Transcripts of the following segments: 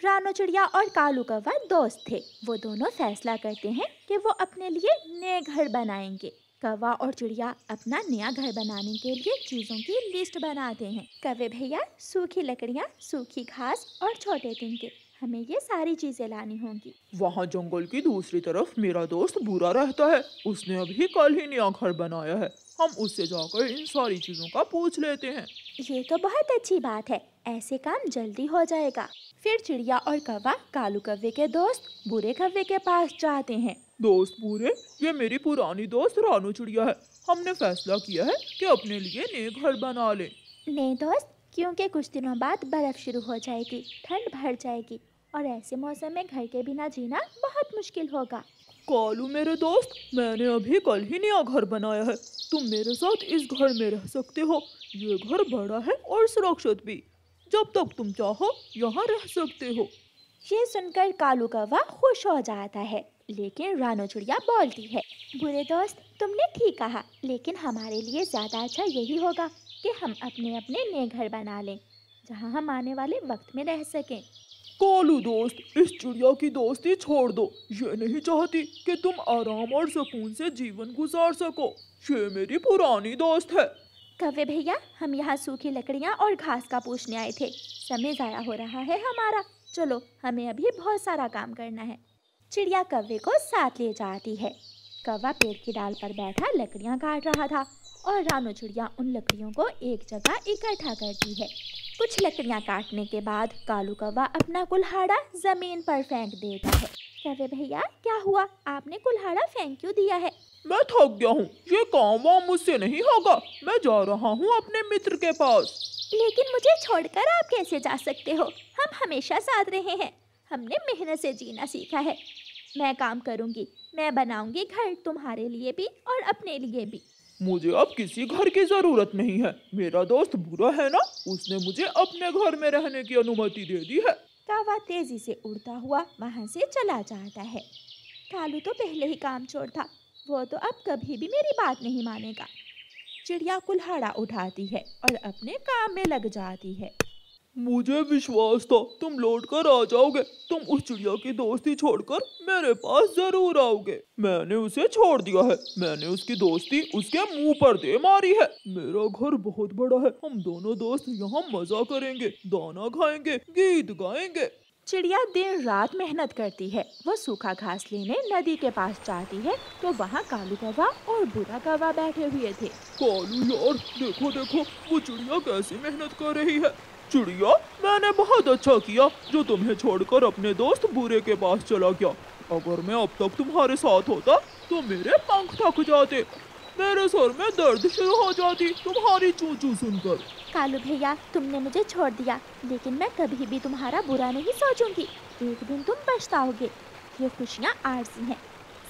रानो चिड़िया और कालू कौवा दोस्त थे। वो दोनों फैसला करते हैं कि वो अपने लिए नए घर बनाएंगे। कौवा और चिड़िया अपना नया घर बनाने के लिए चीजों की लिस्ट बनाते हैं। कौवे भैया, सूखी लकड़ियाँ, सूखी घास और छोटे तिनके, हमें ये सारी चीजें लानी होंगी। वहाँ जंगल की दूसरी तरफ मेरा दोस्त बुरा रहता है। उसने अभी कल ही नया घर बनाया है। हम उससे जाकर इन सारी चीजों का पूछ लेते हैं। ये तो बहुत अच्छी बात है, ऐसे काम जल्दी हो जाएगा। फिर चिड़िया और कौवा कालू कौवे के दोस्त बुरे कौवे के पास जाते हैं। दोस्त पूरे, ये मेरी पुरानी दोस्त रानू चिड़िया है। हमने फैसला किया है कि अपने लिए नए घर बना ले। नहीं दोस्त, क्योंकि कुछ दिनों बाद बर्फ शुरू हो जाएगी, ठंड बढ़ जाएगी और ऐसे मौसम में घर के बिना जीना बहुत मुश्किल होगा। कालू मेरे दोस्त, मैंने अभी कल ही नया घर बनाया है। तुम मेरे साथ इस घर में रह सकते हो। ये घर बड़ा है और सुरक्षित भी। जब तक तुम चाहो यहाँ रह सकते हो। ये सुनकर कालू कौवा खुश हो जाता है, लेकिन रानो चिड़िया बोलती है, बुरे दोस्त, तुमने ठीक कहा, लेकिन हमारे लिए ज्यादा अच्छा यही होगा कि हम अपने अपने नए घर बना लें, जहाँ हम आने वाले वक्त में रह सकें। कालू दोस्त, इस चिड़िया की दोस्ती छोड़ दो। ये नहीं चाहती कि तुम आराम और सुकून से जीवन गुजार सको। ये मेरी पुरानी दोस्त है। कौवे भैया, हम यहाँ सूखी लकड़ियाँ और घास का पूछने आए थे। समय ज़ाया हो रहा है हमारा, चलो हमें अभी बहुत सारा काम करना है। चिड़िया कौवे को साथ ले जाती है। कौवा पेड़ की डाल पर बैठा लकड़ियाँ काट रहा था और रानो चिड़िया उन लकड़ियों को एक जगह इकट्ठा करती है। कुछ लकड़ियाँ काटने के बाद कालू कौवा अपना कुल्हाड़ा जमीन पर फेंक देता है। कौवे भैया, क्या हुआ? आपने कुल्हाड़ा फेंक क्यों दिया है? मैं थक गया हूँ, ये काम वाम मुझसे नहीं होगा। मैं जा रहा हूँ अपने मित्र के पास। लेकिन मुझे छोड़कर आप कैसे जा सकते हो? हम हमेशा साथ रहे हैं, हमने मेहनत से जीना सीखा है। मैं काम करूंगी, मैं बनाऊंगी घर तुम्हारे लिए भी और अपने लिए भी। मुझे अब किसी घर की जरूरत नहीं है। मेरा दोस्त बुरा है ना, उसने मुझे अपने घर में रहने की अनुमति दे दी है। कौवा तेजी से उड़ता हुआ वहां से चला जाता है। कालू तो पहले ही काम चोर था, वो तो अब कभी भी मेरी बात नहीं मानेगा। चिड़िया कुल्हाड़ा उठाती है और अपने काम में लग जाती है। मुझे विश्वास था तुम लौट कर आ जाओगे। तुम उस चिड़िया की दोस्ती छोड़कर मेरे पास जरूर आओगे। मैंने उसे छोड़ दिया है। मैंने उसकी दोस्ती उसके मुंह पर दे मारी है। मेरा घर बहुत बड़ा है। हम दोनों दोस्त यहाँ मजा करेंगे, दाना खाएंगे, गीत गाएंगे। चिड़िया दिन रात मेहनत करती है। वो सूखा घास लेने नदी के पास जाती है तो वहाँ कालू कौवा और बुरा कौवा बैठे हुए थे। कालू यार, देखो देखो, वो चिड़िया कैसी मेहनत कर रही है। चिड़िया, मैंने बहुत अच्छा किया जो तुम्हें छोड़कर अपने दोस्त बुरे के पास चला गया। अगर मैं अब तक तुम्हारे साथ होता तो मेरे पंख थक जाते, मेरे सर में दर्द शुरू हो जाती तुम्हारी चू चू सुनकर। कालू भैया, तुमने मुझे छोड़ दिया, लेकिन मैं कभी भी तुम्हारा बुरा नहीं सोचूंगी। एक दिन तुम पछताओगे। ये खुशियाँ आरज़ी हैं,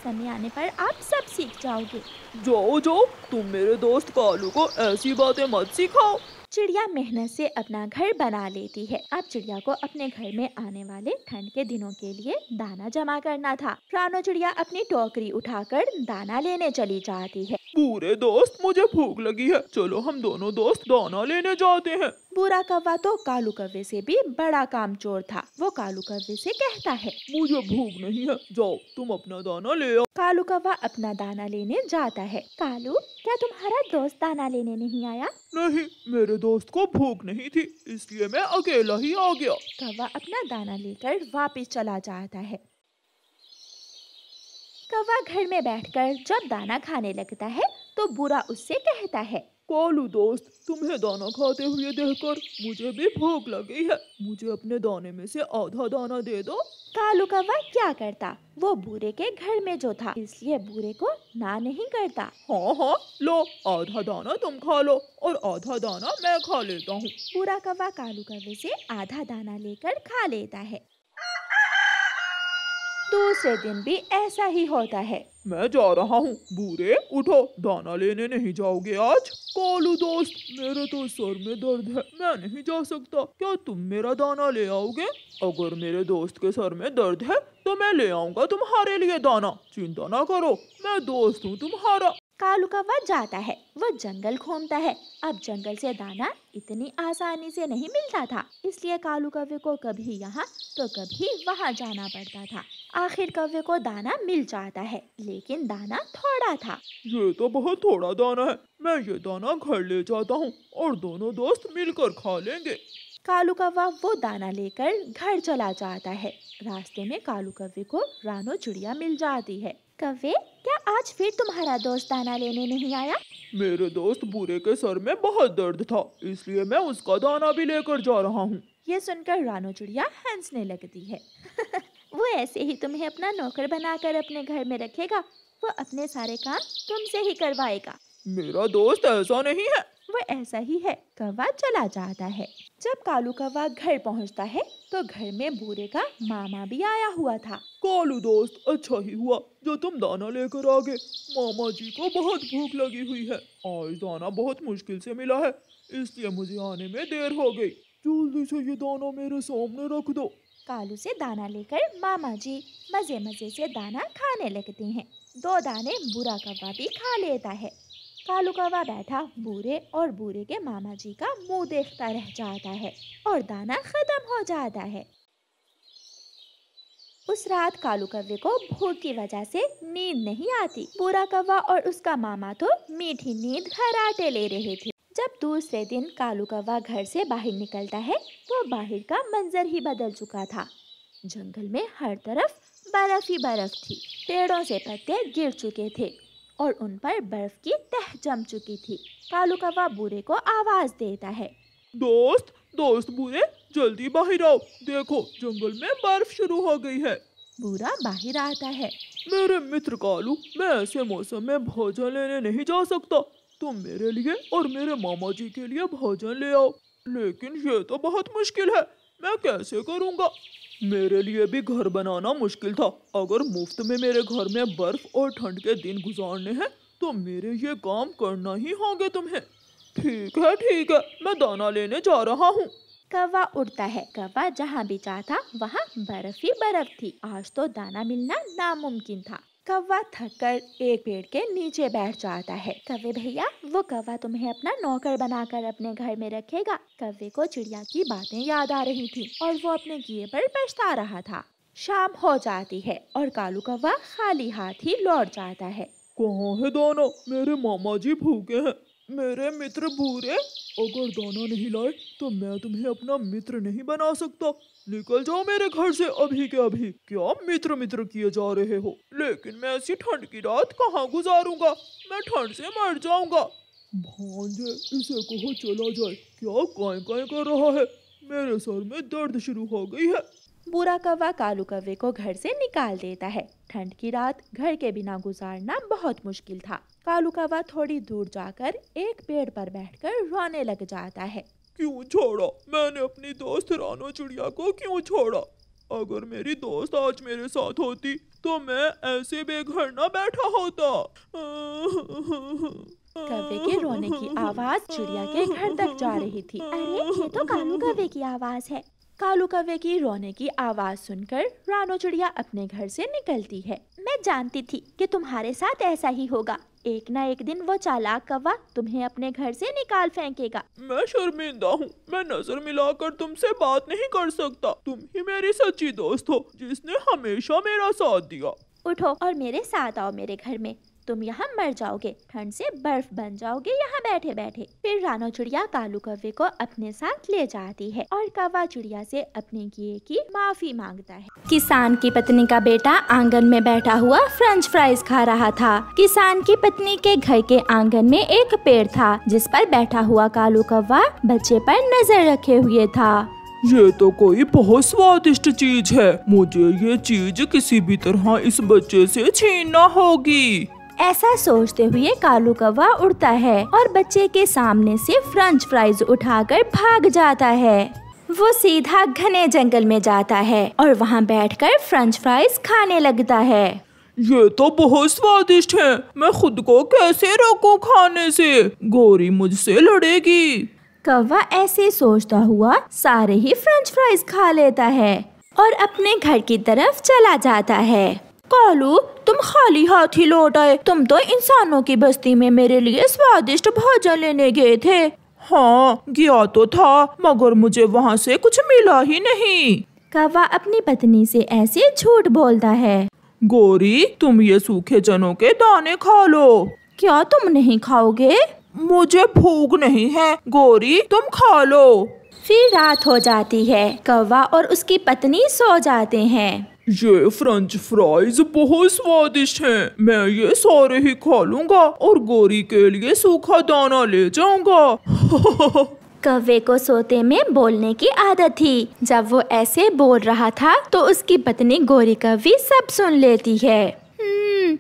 समय आने पर आप सब सीख जाओगे। जाओ जाओ, तुम मेरे दोस्त कालू को ऐसी बातें मत सिखाओ। चिड़िया मेहनत से अपना घर बना लेती है। अब चिड़िया को अपने घर में आने वाले ठंड के दिनों के लिए दाना जमा करना था। रानो चिड़िया अपनी टोकरी उठाकर दाना लेने चली जाती है। बुरे दोस्त, मुझे भूख लगी है, चलो हम दोनों दोस्त दाना लेने जाते हैं। बुरा कौवा तो कालू कौवे से भी बड़ा कामचोर था। वो कालू कौवे से कहता है, मुझे भूख नहीं है, जाओ तुम अपना दाना ले आओ। कालू कौवा अपना दाना लेने जाता है। कालू, क्या तुम्हारा दोस्त दाना लेने नहीं आया? नहीं, मेरे दोस्त को भूख नहीं थी, इसलिए मैं अकेला ही आ गया। कौवा अपना दाना लेकर वापस चला जाता है। कौवा घर में बैठकर जब दाना खाने लगता है तो बुरा उससे कहता है, कालू दोस्त, तुम्हें दाना खाते हुए देखकर मुझे भी भूख लगी है। मुझे अपने दाने में से आधा दाना दे दो। कालू कौवा क्या करता, वो बुरे के घर में जो था, इसलिए बुरे को ना नहीं करता। हाँ हाँ, लो आधा दाना तुम खा लो और आधा दाना मैं खा लेता हूँ। बुरा कौवा कालू कौवे से आधा दाना लेकर खा लेता है। दूसरे दिन भी ऐसा ही होता है। मैं जा रहा हूँ। बुरे, उठो, दाना लेने नहीं जाओगे आज? कालू दोस्त, मेरे तो सर में दर्द है, मैं नहीं जा सकता। क्या तुम मेरा दाना ले आओगे? अगर मेरे दोस्त के सर में दर्द है तो मैं ले आऊंगा तुम्हारे लिए दाना। चिंता ना करो, मैं दोस्त हूँ तुम्हारा। कालू कौवा जाता है, वो जंगल घूमता है। अब जंगल से दाना इतनी आसानी से नहीं मिलता था, इसलिए कालू कौवे को कभी यहाँ तो कभी वहाँ जाना पड़ता था। आखिर कौवे को दाना मिल जाता है, लेकिन दाना थोड़ा था। ये तो बहुत थोड़ा दाना है, मैं ये दाना घर ले जाता हूँ और दोनों दोस्त मिलकर खा लेंगे। कालू कौवा वो दाना लेकर घर चला जाता है। रास्ते में कालू कौवे को रानो चिड़िया मिल जाती है। कौवे, क्या आज फिर तुम्हारा दोस्त दाना लेने नहीं आया? मेरे दोस्त बूरे के सर में बहुत दर्द था, इसलिए मैं उसका दाना भी लेकर जा रहा हूँ। ये सुनकर रानो चिड़िया हंसने लगती है। वो ऐसे ही तुम्हें अपना नौकर बनाकर अपने घर में रखेगा, वो अपने सारे काम तुमसे ही करवाएगा। मेरा दोस्त ऐसा नहीं है। वो ऐसा ही है। कौवा चला जाता है। जब कालू कौवा घर पहुंचता है तो घर में बूरे का मामा भी आया हुआ था। कालू दोस्त, अच्छा ही हुआ जो तुम दाना लेकर आ गए। मामा जी को बहुत भूख लगी हुई है। आज दाना बहुत मुश्किल से मिला है, इसलिए मुझे आने में देर हो गई। जल्दी से ये दाना मेरे सामने रख दो। कालू से दाना लेकर मामा जी मजे मजे से दाना खाने लगते हैं। 2 दाने बूरा कौवा भी खा लेता है। कालू कौवा बैठा बूरे और बूरे के मामा जी का मुंह देखता रह जाता है और दाना खत्म हो जाता है। उस रात कालू कौवे को भूख की वजह से नींद नहीं आती। बूरा कौवा और उसका मामा तो मीठी नींद खर्राटे ले रहे थे। जब दूसरे दिन कालू कौवा घर से बाहर निकलता है तो बाहर का मंजर ही बदल चुका था। जंगल में हर तरफ बर्फ ही बर्फ थी। पेड़ों से पत्ते गिर चुके थे और उन पर बर्फ की तह जम चुकी थी। कालू कौवा बूरे को आवाज देता है, दोस्त बूरे, जल्दी बाहर आओ। देखो, जंगल में बर्फ शुरू हो गई है। बूरा बाहर आता है। मेरे मित्र कालू, मैं ऐसे मौसम में भोजन लेने नहीं जा सकता। तुम मेरे लिए और मेरे मामा जी के लिए भोजन ले आओ। लेकिन ये तो बहुत मुश्किल है, मैं कैसे करूँगा? मेरे लिए भी घर बनाना मुश्किल था। अगर मुफ्त में मेरे घर में बर्फ और ठंड के दिन गुजारने हैं तो मेरे ये काम करना ही होंगे तुम्हें। ठीक है, मैं दाना लेने जा रहा हूँ। कौवा उड़ता है। कौवा जहाँ भी जाता वहाँ बर्फ ही बर्फ थी। आज तो दाना मिलना नामुमकिन था। कौवा थककर एक पेड़ के नीचे बैठ जाता है। कौवे भैया, वो कौवा तुम्हें अपना नौकर बनाकर अपने घर में रखेगा। कौवे को चिड़िया की बातें याद आ रही थी और वो अपने किए पर पछता रहा था। शाम हो जाती है और कालू कौवा खाली हाथ ही लौट जाता है। कहाँ है दाना? मेरे मामा जी भूखे हैं। मेरे मित्र बूरे, अगर दाना नहीं लाए तो मैं तुम्हें अपना मित्र नहीं बना सकता। निकल जाओ मेरे घर से अभी के अभी। क्या मित्र किए जा रहे हो? लेकिन मैं ऐसी ठंड की रात कहाँ गुजारूंगा? मैं ठंड से मर जाऊंगा। भांजे, इसे कहो चला जाए। क्या काई कर रहा है? मेरे सर में दर्द शुरू हो गई है। बूरा कौवा कालू कौवे को घर से निकाल देता है। ठंड की रात घर के बिना गुजारना बहुत मुश्किल था। कालू कौवा थोड़ी दूर जाकर एक पेड़ पर बैठकर रोने लग जाता है। क्यों छोड़ा? मैंने अपनी दोस्त रानो चिड़िया को क्यों छोड़ा? अगर मेरी दोस्त आज मेरे साथ होती तो मैं ऐसे बेघर न बैठा होता। कौवे के रोने की आवाज चिड़िया के घर तक जा रही थी। अरे, ये तो कालू कौवे की आवाज है। कालू कौवे की रोने की आवाज सुनकर रानो चिड़िया अपने घर से निकलती है। मैं जानती थी कि तुम्हारे साथ ऐसा ही होगा। एक ना एक दिन वो चालाक कौवा तुम्हें अपने घर से निकाल फेंकेगा। मैं शर्मिंदा हूँ। मैं नजर मिलाकर तुमसे बात नहीं कर सकता। तुम ही मेरी सच्ची दोस्त हो जिसने हमेशा मेरा साथ दिया। उठो और मेरे साथ आओ मेरे घर में। तुम यहाँ मर जाओगे, ठंड से बर्फ बन जाओगे यहाँ बैठे बैठे। फिर रानो चिड़िया कालू कौवे को अपने साथ ले जाती है और कौवा चिड़िया से अपने किए की माफी मांगता है। किसान की पत्नी का बेटा आंगन में बैठा हुआ फ्रेंच फ्राइज खा रहा था। किसान की पत्नी के घर के आंगन में एक पेड़ था जिस पर बैठा हुआ कालू कौवा बच्चे पर नजर रखे हुए था। ये तो कोई बहुत स्वादिष्ट चीज है। मुझे ये चीज किसी भी तरह इस बच्चे से छीनना होगी। ऐसा सोचते हुए कालू कौवा उड़ता है और बच्चे के सामने से फ्रेंच फ्राइज उठाकर भाग जाता है। वो सीधा घने जंगल में जाता है और वहाँ बैठकर फ्रेंच फ्राइज खाने लगता है। ये तो बहुत स्वादिष्ट है। मैं खुद को कैसे रोकूं खाने से? गोरी मुझसे लड़ेगी। कौवा ऐसे सोचता हुआ सारे ही फ्रेंच फ्राइज खा लेता है और अपने घर की तरफ चला जाता है। कालू, तुम खाली हाथ ही लौट आए। तुम तो इंसानों की बस्ती में मेरे लिए स्वादिष्ट भोजन लेने गए थे। हाँ, गया तो था, मगर मुझे वहाँ से कुछ मिला ही नहीं। कौवा अपनी पत्नी से ऐसे झूठ बोलता है। गौरी, तुम ये सूखे चनों के दाने खा लो। क्या तुम नहीं खाओगे? मुझे भूख नहीं है। गौरी, तुम खा लो। फिर रात हो जाती है। कौवा और उसकी पत्नी सो जाते हैं। ये फ्रेंच फ्राइज बहुत स्वादिष्ट हैं। मैं ये सारे ही खा लूंगा और गौरी के लिए सूखा दाना ले जाऊंगा। कौवे को सोते में बोलने की आदत थी। जब वो ऐसे बोल रहा था तो उसकी पत्नी गौरी कौवी सब सुन लेती है।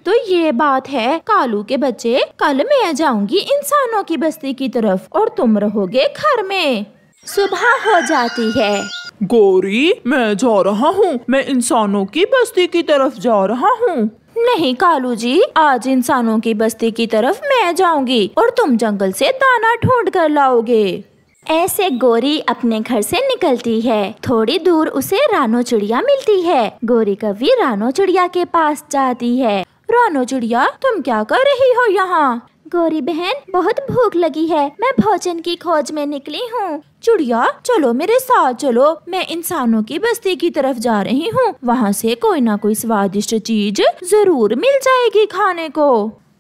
तो ये बात है कालू के बच्चे, कल मैं जाऊंगी इंसानों की बस्ती की तरफ और तुम रहोगे घर में। सुबह हो जाती है। गौरी, मैं जा रहा हूँ। मैं इंसानों की बस्ती की तरफ जा रहा हूँ। नहीं कालू जी, आज इंसानों की बस्ती की तरफ मैं जाऊंगी और तुम जंगल से दाना ढूंढ कर लाओगे। ऐसे गौरी अपने घर से निकलती है। थोड़ी दूर उसे रानो चिड़िया मिलती है। गौरी कौवी रानो चिड़िया के पास जाती है। रानो चिड़िया, तुम क्या कर रही हो यहाँ? गौरी बहन, बहुत भूख लगी है, मैं भोजन की खोज में निकली हूँ। चिड़िया, चलो मेरे साथ चलो, मैं इंसानों की बस्ती की तरफ जा रही हूँ। वहाँ से कोई ना कोई स्वादिष्ट चीज जरूर मिल जाएगी खाने को।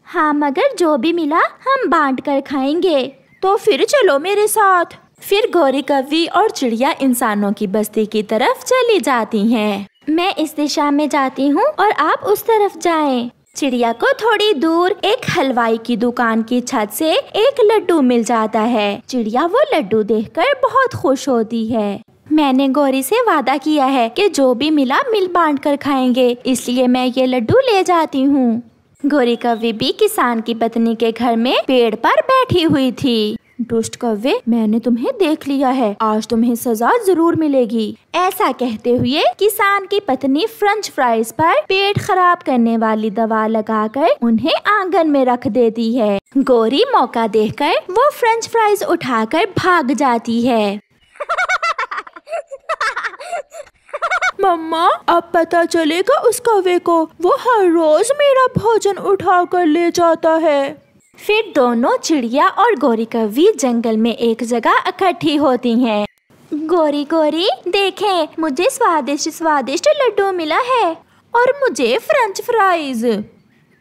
हाँ, मगर जो भी मिला हम बांट कर खाएंगे। तो फिर चलो मेरे साथ। फिर गौरी कौवी और चिड़िया इंसानों की बस्ती की तरफ चली जाती हैं। मैं इस दिशा में जाती हूँ और आप उस तरफ जाएं। चिड़िया को थोड़ी दूर एक हलवाई की दुकान की छत से एक लड्डू मिल जाता है। चिड़िया वो लड्डू देखकर बहुत खुश होती है। मैंने गौरी से वादा किया है कि जो भी मिला मिल बांट कर खाएंगे, इसलिए मैं ये लड्डू ले जाती हूँ। गौरी कौवी भी किसान की पत्नी के घर में पेड़ पर बैठी हुई थी। दुष्ट कौवे, मैंने तुम्हें देख लिया है, आज तुम्हें सजा जरूर मिलेगी। ऐसा कहते हुए किसान की पत्नी फ्रेंच फ्राइज पर पेट खराब करने वाली दवा लगाकर उन्हें आंगन में रख देती है। गौरी मौका देखकर वो फ्रेंच फ्राइज उठाकर भाग जाती है। मम्मा, अब पता चलेगा उस कौवे को, वो हर रोज मेरा भोजन उठा कर ले जाता है। फिर दोनों चिड़िया और गौरी कौवी जंगल में एक जगह इकट्ठी होती हैं। गौरी गौरी, देखें, मुझे स्वादिष्ट स्वादिष्ट लड्डू मिला है और मुझे फ्रेंच फ्राइज।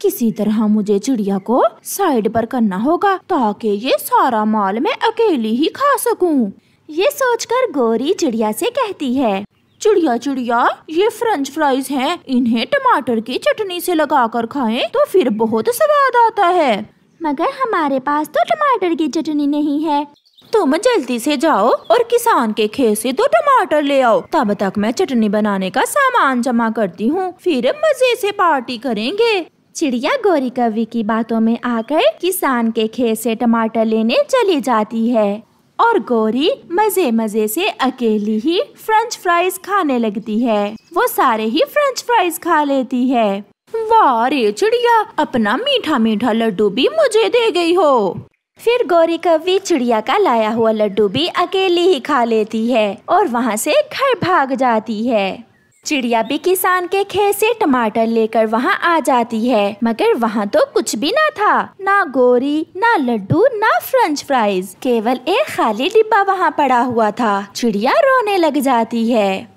किसी तरह मुझे चिड़िया को साइड पर करना होगा ताकि ये सारा माल मैं अकेली ही खा सकूं। ये सोचकर गौरी चिड़िया से कहती है, चिड़िया चिड़िया, ये फ्रेंच फ्राइज हैं, इन्हें टमाटर की चटनी से लगाकर खाएं तो फिर बहुत स्वाद आता है। मगर हमारे पास तो टमाटर की चटनी नहीं है। तुम जल्दी से जाओ और किसान के खेत से तो टमाटर ले आओ, तब तक मैं चटनी बनाने का सामान जमा करती हूँ, फिर मजे से पार्टी करेंगे। चिड़िया गौरी कौवी की बातों में आकर किसान के खेत से टमाटर लेने चली जाती है और गौरी मजे मजे से अकेली ही फ्रेंच फ्राइज खाने लगती है। वो सारे ही फ्रेंच फ्राइज खा लेती है। वाह रे चिड़िया, अपना मीठा मीठा लड्डू भी मुझे दे गई हो। फिर गौरी कौवी चिड़िया का लाया हुआ लड्डू भी अकेली ही खा लेती है और वहाँ से घर भाग जाती है। चिड़िया भी किसान के खेत से टमाटर लेकर वहाँ आ जाती है, मगर वहाँ तो कुछ भी ना था, ना गौरी, ना लड्डू, ना फ्रेंच फ्राइज, केवल एक खाली डिब्बा वहाँ पड़ा हुआ था। चिड़िया रोने लग जाती है।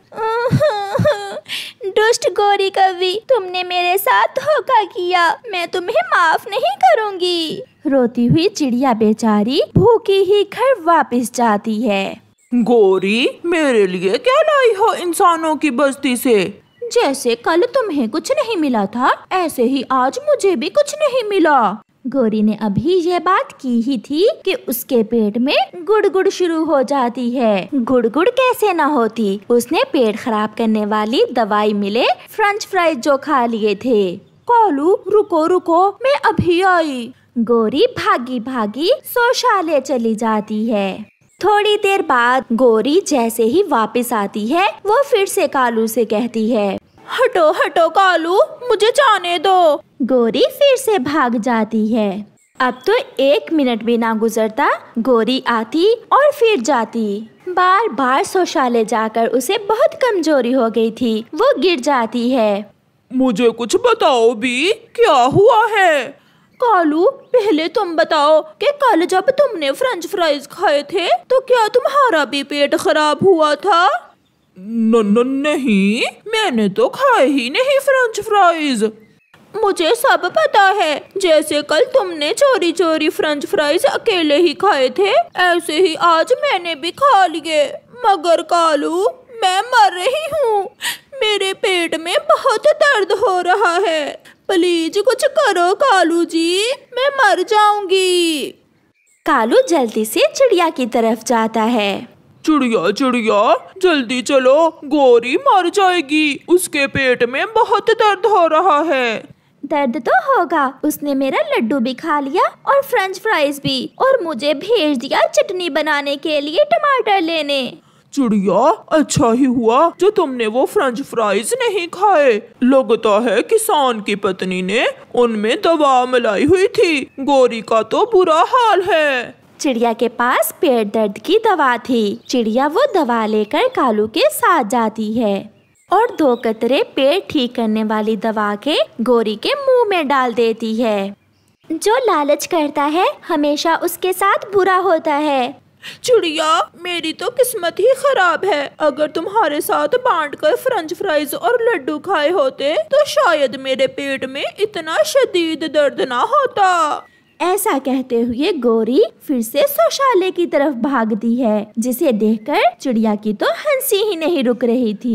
दुष्ट गौरी कौवी, तुमने मेरे साथ धोखा किया, मैं तुम्हें माफ नहीं करूँगी। रोती हुई चिड़िया बेचारी भूखी ही घर वापस जाती है। गौरी, मेरे लिए क्या लाई हो इंसानों की बस्ती से? जैसे कल तुम्हें कुछ नहीं मिला था, ऐसे ही आज मुझे भी कुछ नहीं मिला। गौरी ने अभी ये बात की ही थी कि उसके पेट में गुड़गुड़ शुरू हो जाती है। गुड़गुड़ कैसे ना होती, उसने पेट खराब करने वाली दवाई मिले फ्रेंच फ्राइज जो खा लिए थे। कालू, रुको रुको, मैं अभी आई। गौरी भागी भागी शौचालय चली जाती है। थोड़ी देर बाद गौरी जैसे ही वापस आती है, वो फिर से कालू से कहती है, हटो हटो कालू, मुझे जाने दो। गौरी फिर से भाग जाती है। अब तो 1 मिनट भी ना गुजरता, गौरी आती और फिर जाती। बार बार शौचालय जाकर उसे बहुत कमजोरी हो गई थी, वो गिर जाती है। मुझे कुछ बताओ भी, क्या हुआ है? कालू, पहले तुम बताओ कि कल जब तुमने फ्रेंच फ्राइज खाए थे तो क्या तुम्हारा भी पेट खराब हुआ था? नहीं, मैंने तो खाए ही नहीं फ्रेंच फ्राइज। मुझे सब पता है। जैसे कल तुमने चोरी चोरी फ्रेंच फ्राइज अकेले ही खाए थे, ऐसे ही आज मैंने भी खा लिए। मगर कालू, मैं मर रही हूँ। मेरे पेट में बहुत दर्द हो रहा है। प्लीज कुछ करो कालू जी, मैं मर जाऊंगी। कालू जल्दी से चिड़िया की तरफ जाता है। चिड़िया चिड़िया, जल्दी चलो, गोरी मर जाएगी, उसके पेट में बहुत दर्द हो रहा है। दर्द तो होगा, उसने मेरा लड्डू भी खा लिया और फ्रेंच फ्राइज भी, और मुझे भेज दिया चटनी बनाने के लिए टमाटर लेने। चिड़िया, अच्छा ही हुआ जो तुमने वो फ्रेंच फ्राइज नहीं खाए। लगता है किसान की पत्नी ने उनमें दवा मिलाई हुई थी। गोरी का तो बुरा हाल है। चिड़िया के पास पेट दर्द की दवा थी। चिड़िया वो दवा लेकर कालू के साथ जाती है और 2 कतरे पेट ठीक करने वाली दवा के गोरी के मुंह में डाल देती है। जो लालच करता है हमेशा उसके साथ बुरा होता है। चिड़िया, मेरी तो किस्मत ही खराब है। अगर तुम्हारे साथ बांटकर फ्रेंच फ्राइज और लड्डू खाए होते तो शायद मेरे पेट में इतना शदीद दर्द ना होता। ऐसा कहते हुए गोरी फिर से शौचालय की तरफ भागती है, जिसे देखकर चिड़िया की तो हंसी ही नहीं रुक रही थी।